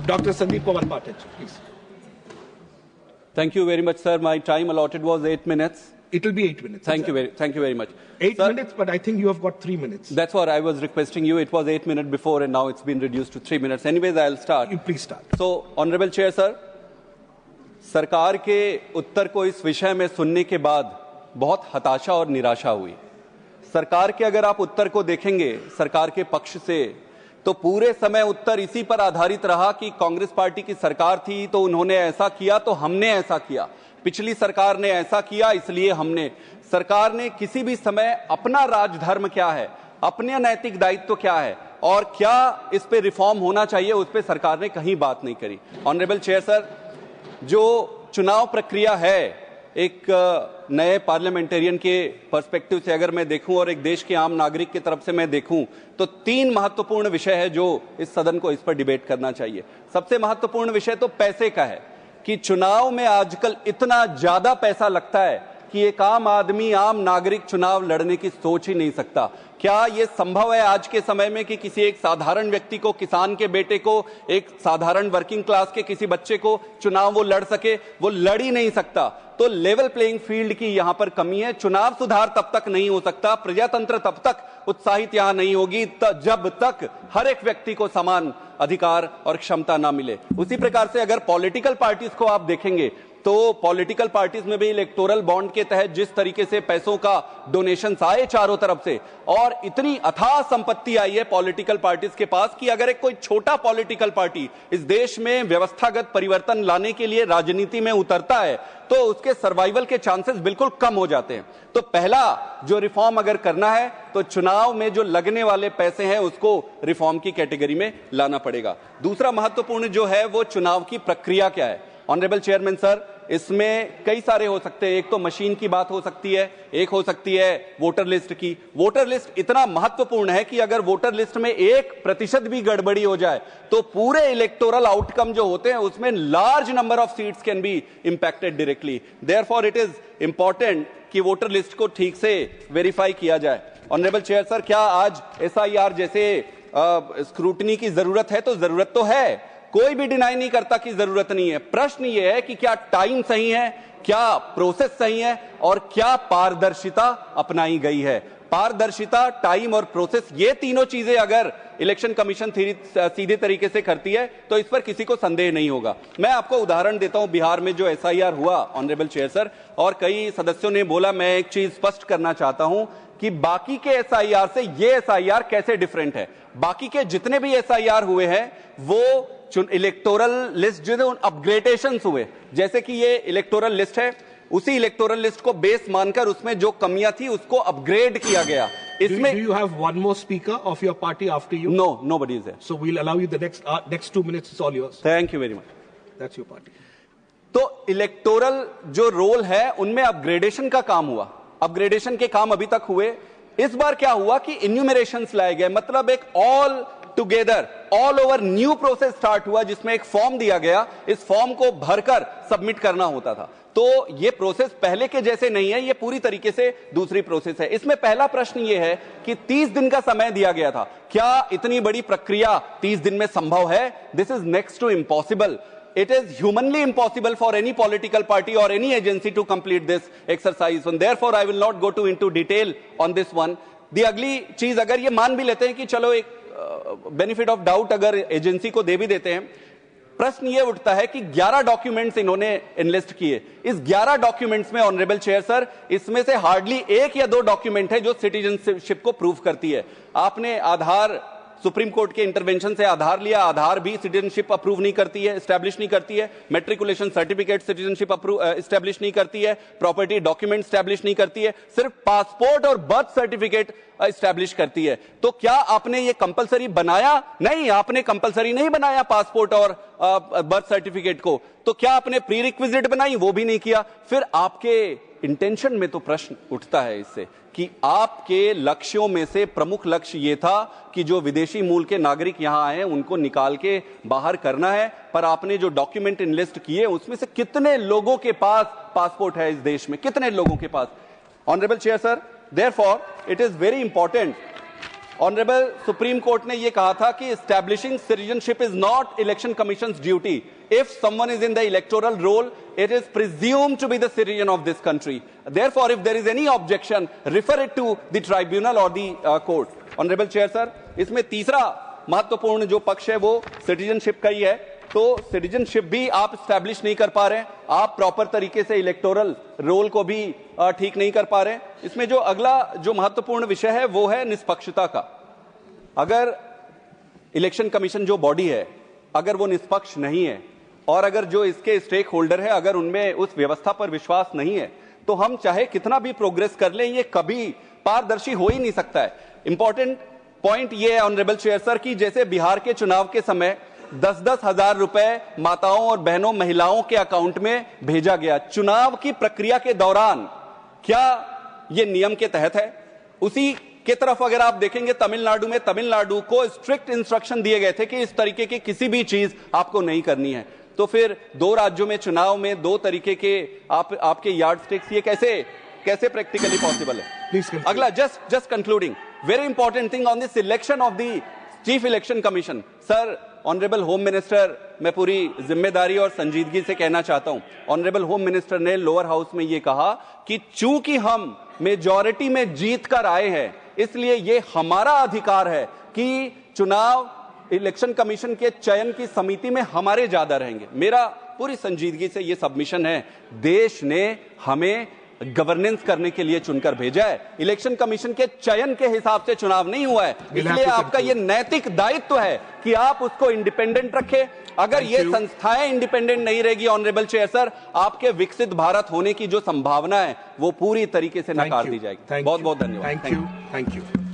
Dr. Sandeep Pawan Patil, please. Thank you very much, sir. My time allotted was 8 minutes. It will be 8 minutes. Thank you very much. 8 sir, minutes, but I think you have got 3 minutes. That's what I was requesting you. It was 8 minutes before, and now it's been reduced to 3 minutes. Anyways, I'll start. You please start. So, Honorable Chair, sir, सरकार के उत्तर को इस विषय में सुनने के बाद बहुत हताशा और निराशा हुई। सरकार के अगर आप उत्तर को देखेंगे सरकार के पक्ष से, तो पूरे समय उत्तर इसी पर आधारित रहा कि कांग्रेस पार्टी की सरकार थी तो उन्होंने ऐसा किया तो हमने ऐसा किया, पिछली सरकार ने ऐसा किया इसलिए हमने। सरकार ने किसी भी समय अपना राजधर्म क्या है, अपने नैतिक दायित्व क्या है और क्या इस पे रिफॉर्म होना चाहिए, उस पे सरकार ने कहीं बात नहीं करी। ऑनरेबल चेयर सर, जो चुनाव प्रक्रिया है एक नए पार्लियामेंटेरियन के पर्सपेक्टिव से अगर मैं देखूं और एक देश के आम नागरिक की तरफ से मैं देखूं, तो 3 महत्वपूर्ण विषय है जो इस सदन को इस पर डिबेट करना चाहिए। सबसे महत्वपूर्ण विषय तो पैसे का है कि चुनाव में आजकल इतना ज्यादा पैसा लगता है कि एक आम आदमी, आम नागरिक चुनाव लड़ने की सोच ही नहीं सकता। क्या यह संभव है आज के समय में कि किसी एक साधारण व्यक्ति को, किसान के बेटे को, एक साधारण वर्किंग क्लास के किसी बच्चे को चुनाव वो लड़ सके? वो लड़ ही नहीं सकता। तो लेवल प्लेइंग फील्ड की यहां पर कमी है। चुनाव सुधार तब तक नहीं हो सकता, प्रजातंत्र तब तक उत्साहित यहां नहीं होगी जब तक हर एक व्यक्ति को समान अधिकार और क्षमता ना मिले। उसी प्रकार से अगर पॉलिटिकल पार्टीज को आप देखेंगे तो पॉलिटिकल पार्टीज में भी इलेक्टोरल बॉन्ड के तहत जिस तरीके से पैसों का डोनेशन आए चारों तरफ से, और इतनी अथाह संपत्ति आई है पॉलिटिकल पार्टीज के पास कि अगर एक कोई छोटा पॉलिटिकल पार्टी इस देश में व्यवस्थागत परिवर्तन लाने के लिए राजनीति में उतरता है तो उसके सर्वाइवल के चांसेस बिल्कुल कम हो जाते हैं। तो पहला जो रिफॉर्म अगर करना है तो चुनाव में जो लगने वाले पैसे हैं उसको रिफॉर्म की कैटेगरी में लाना पड़ेगा। दूसरा महत्वपूर्ण जो है वो चुनाव की प्रक्रिया क्या है। ऑनरेबल चेयरमैन सर, इसमें कई सारे हो सकते हैं। एक तो मशीन की बात हो सकती है, एक हो सकती है वोटर लिस्ट की। वोटर लिस्ट इतना महत्वपूर्ण है कि अगर वोटर लिस्ट में 1% भी गड़बड़ी हो जाए तो पूरे इलेक्टोरल आउटकम जो होते हैं उसमें large number of seats can be impacted directly. Therefore it is important कि वोटर लिस्ट को ठीक से वेरीफाई किया जाए। ऑनरेबल चेयर सर, क्या आज SIR जैसे स्क्रूटनी की जरूरत है? तो जरूरत तो है, कोई भी डिनाई नहीं करता कि जरूरत नहीं है। प्रश्न यह है कि क्या टाइम सही है, क्या प्रोसेस सही है और क्या पारदर्शिता अपनाई गई है। पारदर्शिता, टाइम और प्रोसेस, ये तीनों चीजें अगर इलेक्शन कमीशन सीधे तरीके से करती है तो इस पर किसी को संदेह नहीं होगा। मैं आपको उदाहरण देता हूं, बिहार में जो SIR हुआ ऑनरेबल चेयर सर, और कई सदस्यों ने बोला, मैं एक चीज स्पष्ट करना चाहता हूं कि बाकी के SIR से ये SIR कैसे डिफरेंट है। बाकी के जितने भी SIR हुए हैं वो इलेक्टोरल लिस्ट जो अपग्रेडेशन हुए, जैसे कि ये इलेक्टोरल लिस्ट है, उसी इलेक्टोरल लिस्ट को बेस मानकर उसमें जो कमियां थी उसको अपग्रेड किया गया। इसमें do you have one more speaker of your party after you? No, nobody is there. So we'll allow you the next 2 minutes. It's all yours. Thank you very much. That's your party. तो electoral जो role है उनमें upgradation का काम हुआ, upgradation के काम अभी तक हुए। इस बार क्या हुआ कि इन्यूमरेशंस लाए गए, मतलब एक all together, all over new process start हुआ जिसमें एक फॉर्म दिया गया, इस फॉर्म को भरकर सबमिट करना होता था। तो ये प्रोसेस पहले के जैसे नहीं है, ये पूरी तरीके से दूसरी प्रोसेस है। इसमें पहला प्रश्न ये है कि 30 दिन का समय दिया गया था, क्या इतनी बड़ी प्रक्रिया 30 दिन में संभव है? This is next to impossible. It is humanly impossible for any political party or any agency to complete this exercise, and therefore I will not go into detail on this one. The अगली चीज, अगर ये मान भी लेते हैं कि चलो एक बेनिफिट ऑफ डाउट अगर एजेंसी को दे भी देते हैं, प्रश्न ये उठता है कि 11 डॉक्यूमेंट्स इन्होंने एनलिस्ट किए। इस 11 डॉक्यूमेंट्स में ऑनरेबल चेयर सर, इसमें से हार्डली 1 या 2 डॉक्यूमेंट है जो सिटीजनशिप को प्रूव करती है। आपने आधार, सुप्रीम कोर्ट के इंटरवेंशन से आधार लिया, आधार भी सिटीजनशिप अप्रूव नहीं करती है, एस्टैब्लिश नहीं करती है। मैट्रिकुलेशन सर्टिफिकेट सिटीजनशिप एस्टैब्लिश नहीं करती है, प्रॉपर्टी डॉक्यूमेंट एस्टैब्लिश नहीं करती है, सिर्फ पासपोर्ट और बर्थ सर्टिफिकेट एस्टैब्लिश करती है। तो क्या आपने ये कंपलसरी बनाया? नहीं, आपने कंपलसरी नहीं बनाया पासपोर्ट और बर्थ सर्टिफिकेट को। तो क्या आपने प्री रिक्विजिट बनाई? वो भी नहीं किया। फिर आपके इंटेंशन में तो प्रश्न उठता है इससे कि आपके लक्ष्यों में से प्रमुख लक्ष्य यह था कि जो विदेशी मूल के नागरिक यहां आए हैं उनको निकाल के बाहर करना है, पर आपने जो डॉक्यूमेंट इनलिस्ट किए उसमें से कितने लोगों के पास पासपोर्ट है इस देश में, कितने लोगों के पास? Honourable chair sir, therefore it is very important honourable Supreme Court ने यह कहा था कि establishing citizenship is not election commission's duty. If someone is in the electoral roll, it is presumed to be the citizen of this country. Therefore, if there is any objection, refer it to the tribunal or the court. Honorable Chair, sir, इसमें तीसरा महत्वपूर्ण जो पक्ष है वो citizenship का ही है. तो सिटीजनशिप भी आप स्टैब्लिश नहीं कर पा रहे हैं, आप प्रॉपर तरीके से इलेक्टोरल रोल को भी ठीक नहीं कर पा रहे हैं. इसमें जो अगला जो महत्वपूर्ण विषय है वो है निष्पक्षता का. अगर इलेक्शन कमीशन जो बॉडी है अगर वो निष्पक्ष नहीं है और अगर जो इसके स्टेक होल्डर है अगर उनमें उस व्यवस्था पर विश्वास नहीं है तो हम चाहे कितना भी प्रोग्रेस कर लें ये कभी पारदर्शी हो ही नहीं सकता है. इंपॉर्टेंट पॉइंट ये है ऑनरेबल चेयर सर कि जैसे बिहार के चुनाव के समय 10-10 हजार रुपए माताओं और बहनों महिलाओं के अकाउंट में भेजा गया चुनाव की प्रक्रिया के दौरान, क्या यह नियम के तहत है? उसी के तरफ अगर आप देखेंगे तमिलनाडु को स्ट्रिक्ट इंस्ट्रक्शन दिए गए थे कि इस तरीके की किसी भी चीज आपको नहीं करनी है. तो फिर दो राज्यों में चुनाव में दो तरीके के आपके यार्ड स्टिक्स, ये कैसे प्रैक्टिकली पॉसिबल है? अगला just concluding, very important thing on the selection of the chief election commission. Sir, honourable home minister, मैं पूरी जिम्मेदारी और संजीदगी से कहना चाहता हूं, ऑनरेबल होम मिनिस्टर ने लोअर हाउस में यह कहा कि चूंकि हम मेजॉरिटी में जीत कर आए हैं इसलिए यह हमारा अधिकार है कि चुनाव इलेक्शन कमीशन के चयन की समिति में हमारे ज्यादा रहेंगे. मेरा पूरी संजीदगी से यह सबमिशन है, देश ने हमें गवर्नेंस करने के लिए चुनकर भेजा है, इलेक्शन कमीशन के चयन के हिसाब से चुनाव नहीं हुआ है. इसलिए आपका यह नैतिक दायित्व है कि आप उसको इंडिपेंडेंट रखें. अगर ये संस्थाएं इंडिपेंडेंट नहीं रहेगी ऑनरेबल चेयर सर, आपके विकसित भारत होने की जो संभावना है वो पूरी तरीके से नकार दी जाएगी. बहुत बहुत धन्यवाद. Thank you.